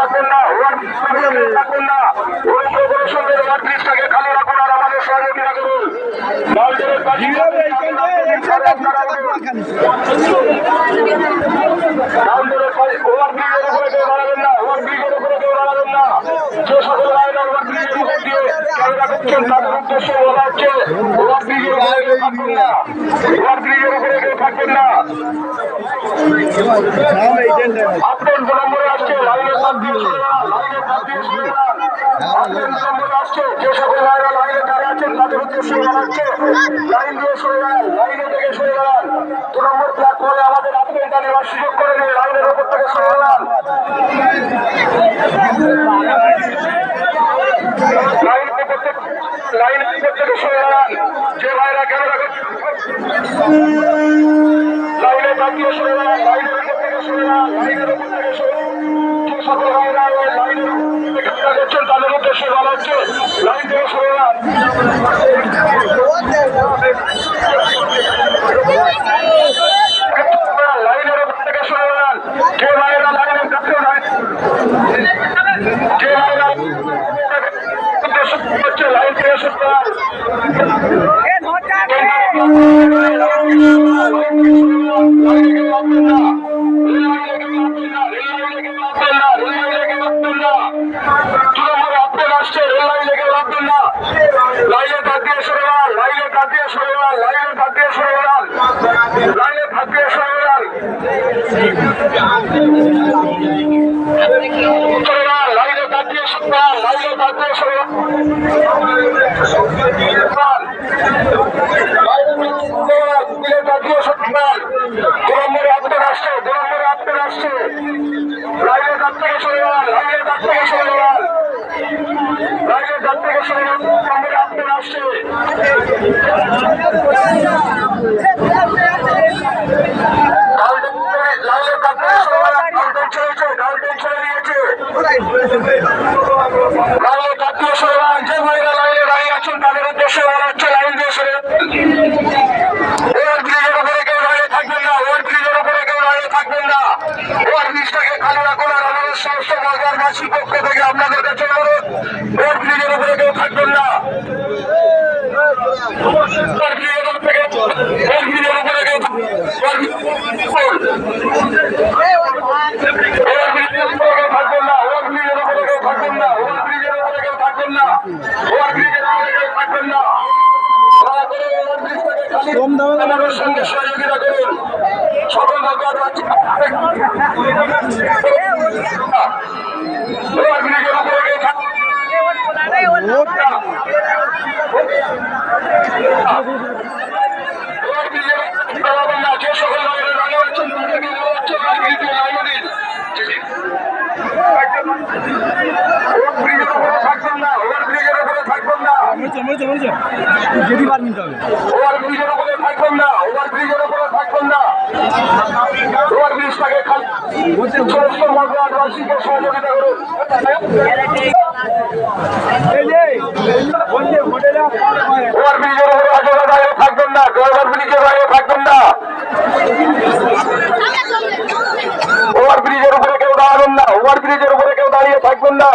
থাকবেন না, থাকবেন না। ওই কর্পোরেশনের ওয়ার্ড ব্রিজটাকে খালি রাখুন আর আমাদের সহযোগিতা করুন। লালজলের কাছে ওভার ব্রিজের উপরে কেউ দাঁড়াবেন না, ওভার ব্রিজের উপরে কেউ দাঁড়াবেন না। যে সকল লাইনার ওভার ব্রিজের উপর দিয়ে ক্যামেরা করছেন তাদের উদ্দেশ্যে বলা হচ্ছে ওভার ব্রিজের উপরে কেউ থাকবেন না, ওভার ব্রিজের উপরে কেউ থাকবেন না। আপনার 2 নম্বরে আসছে লাইনের তার দিয়ে সরে যান, লাইনের তার দিয়ে সরে যান। আপনার 2 নম্বরে আসছে যে সকল লাইনার লাইনে দাঁড়িয়ে আছেন তাদের উদ্দেশ্যে বলা হচ্ছে লাইন দিয়ে সরে যান, লাইনে থেকে সরে যান। 2 নম্বর প্ল্যাটফর্মে আমাদের আত্মীয়তা নেওয়ার সুযোগ করে নিয়ে লাইনের উপর থেকে সরে যান। লাইনের উপর থেকে সরে যান। যে ভাইরা ক্যামেরা করছে লাইনে তাকিয়ে সরে যান, লাইনের উপর থেকে সরে যান, লাইনের উপর থেকে সরে যান। যে সকল ভাইরা লাইনের উপর ক্যামেরা করছেন তাদের উদ্দেশ্যে বলা হচ্ছে লাইন থেকে সরে যান। লাইনের উপর থেকে সরে যান। যে ভাইরা লাইনের কাছে যে ভাইরা হচ্ছে লাইন থেকে সরে যান। লাইনের কাছ দিয়ে সরে যান, লাইনের কাছ দিয়ে সরে যান, লাইনের কাছ দিয়ে সরে যান, লাইনের কাছ দিয়ে সরে যান। সরে যান, লাইনের কাছ দিয়ে সরে যান, লাইনের কাছ দিয়ে সরে যান। লাইনের কাছ থেকে সরে যান, লাইনের কাছ থেকে সরে যান, লাইনের কাছ থেকে সরে যান। নম্বরে আপনার আসছে লাইনের কাছ থেকে সরে যান। ডালটেন ছেড়েছে, ডালটেন ছেড়ে দিয়েছে। লাইনের কাছ থেকে সরে যান। যে ভাইরা লাইনে দাঁড়িয়ে আছেন তাদের উদ্দেশ্যে বলা হচ্ছে লাইন দিয়ে সরে ওভার ব্রিজের উপরে কেউ দাঁড়িয়ে থাকবেন না, ওভার ব্রিজের উপরে কেউ দাঁড়িয়ে থাকবেন না। ওভার ব্রিজটাকে খালি রাখুন আর আমাদের সমস্ত বাজারবাসীর পক্ষ থেকে আপনাদের কাছে অনুরোধ ওভার ব্রিজের উপরে কেউ থাকবেন না। ওভার ব্রিজের উপরে কেউ থাকবেন না, ওভার ব্রিজের উপরে কেউ থাকবেন না, ওভার ব্রিজের উপরে কেউ থাকবেন না, ওভার ব্রিজের উপরে কেউ থাকবেন না। আমাদের সঙ্গে সহযোগিতা করুন। সকল বাজারবাসী ওভার ব্রিজের উপরে কেউ থাকবেন না। যে সকল লাইনে দাঁড়িয়ে আছেন তাদেরকে বলা হচ্ছে লাইনে দিন। ওভার ব্রিজের উপরে থাকবেন না, ওভার ব্রিজের উপরে থাকবেন না, ওভার ব্রিজের উপরে থাকবেন না, ওভার ব্রিজের উপরে থাকবেন না। ওভার ব্রিজটাকে খালি সমস্ত বাজারবাসীকে সহযোগিতা করুন। ওভার ব্রিজের উপরে আসলে দাঁড়িয়ে থাকবেন না, ওভার ব্রিজে দাঁড়িয়ে থাকবেন না, ওভার ব্রিজের উপরে কেউ দাঁড়াবেন না, ওভার ব্রিজের উপরে কেউ দাঁড়িয়ে থাকবেন না।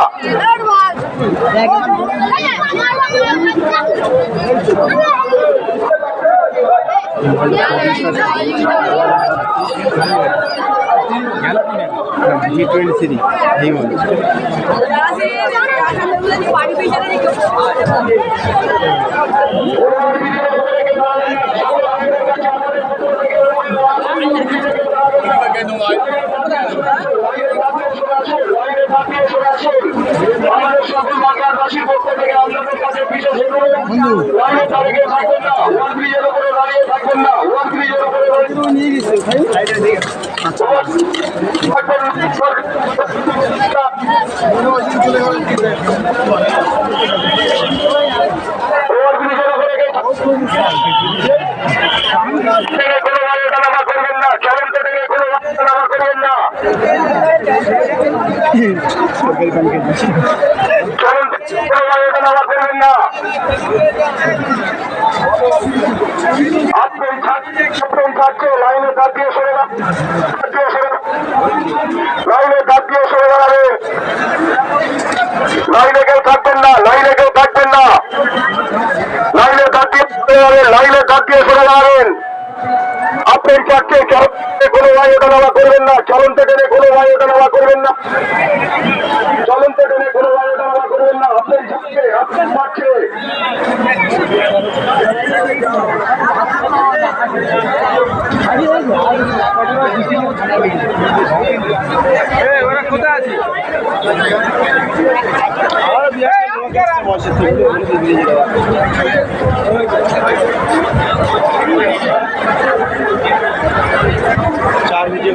আমাদের সকল বাজারবাসীর পক্ষ থেকে আপনাদের কাছে বিশেষ লাইনের তারিখে থাকবেন না, ওভার ব্রিজের উপরে দাঁড়িয়ে থাকবেন না, ওভার ব্রিজের উপরে কোনো বায়োডানামা করবেন না, চলন্ত থেকে কোনো বায়োডানামা করবেন না, চলন্ত কোনো বায়োডানামা করবেন না। আপনি থাকছে লাইনে দাঁড়িয়ে সরে লাইনে দাঁড়িয়ে সরে দাঁড়াবে। দাঁড়াবেন, লাইনের কাজ দিয়ে সরে দাঁড়াবেন। আপনার চারটে চলন কোনো ভাই ওটা নামা করবেন না, চলন্ত ট্রেনে কোনো ভাই ওটা নামা করবেন না, চলন্ত ট্রেনে কোনো ভাই ওটা নামা করবেন না। আপনার চারটে, আপনার চারটে। ওরা কোথায় আছে? चार बजे